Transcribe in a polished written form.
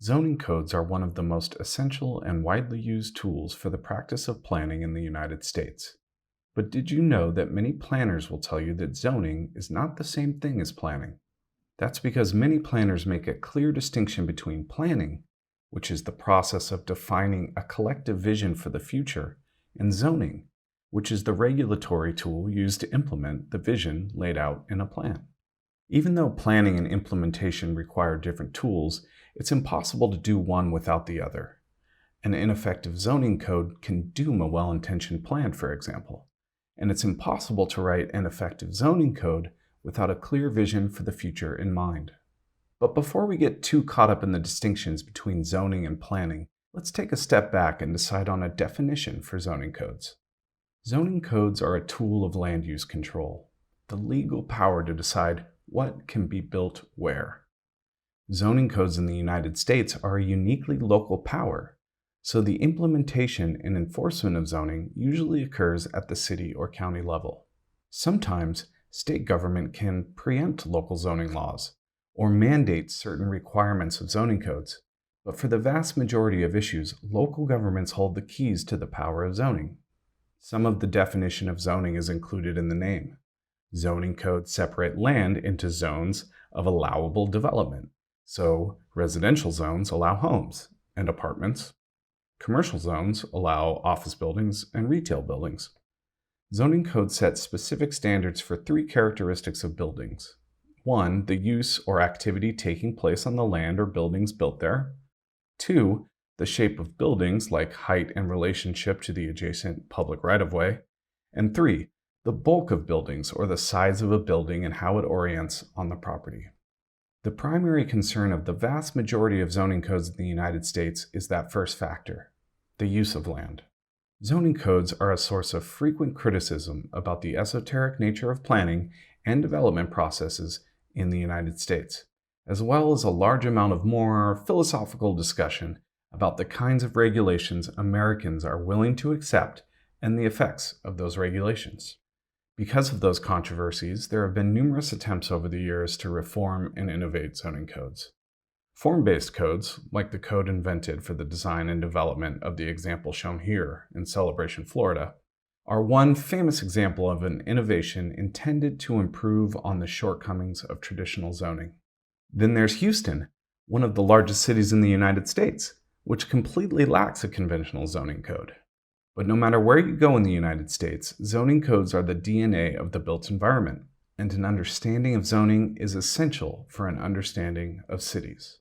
Zoning codes are one of the most essential and widely used tools for the practice of planning in the United States. But did you know that many planners will tell you that zoning is not the same thing as planning? That's because many planners make a clear distinction between planning, which is the process of defining a collective vision for the future, and zoning, which is the regulatory tool used to implement the vision laid out in a plan. Even though planning and implementation require different tools, it's impossible to do one without the other. An ineffective zoning code can doom a well-intentioned plan, for example, and it's impossible to write an effective zoning code without a clear vision for the future in mind. But before we get too caught up in the distinctions between zoning and planning, let's take a step back and decide on a definition for zoning codes. Zoning codes are a tool of land use control, the legal power to decide what can be built where. Zoning codes in the United States are a uniquely local power, so the implementation and enforcement of zoning usually occurs at the city or county level. Sometimes, state government can preempt local zoning laws or mandate certain requirements of zoning codes, but for the vast majority of issues, local governments hold the keys to the power of zoning. Some of the definition of zoning is included in the name. Zoning codes separate land into zones of allowable development. So, residential zones allow homes and apartments. Commercial zones allow office buildings and retail buildings. Zoning codes set specific standards for three characteristics of buildings. 1, the use or activity taking place on the land or buildings built there. 2, the shape of buildings, like height and relationship to the adjacent public right-of-way. And 3, the bulk of buildings, or the size of a building and how it orients on the property. The primary concern of the vast majority of zoning codes in the United States is that first factor, the use of land. Zoning codes are a source of frequent criticism about the esoteric nature of planning and development processes in the United States, as well as a large amount of more philosophical discussion about the kinds of regulations Americans are willing to accept and the effects of those regulations. Because of those controversies, there have been numerous attempts over the years to reform and innovate zoning codes. Form-based codes, like the code invented for the design and development of the example shown here in Celebration, Florida, are one famous example of an innovation intended to improve on the shortcomings of traditional zoning. Then there's Houston, one of the largest cities in the United States, which completely lacks a conventional zoning code. But no matter where you go in the United States, zoning codes are the DNA of the built environment, and an understanding of zoning is essential for an understanding of cities.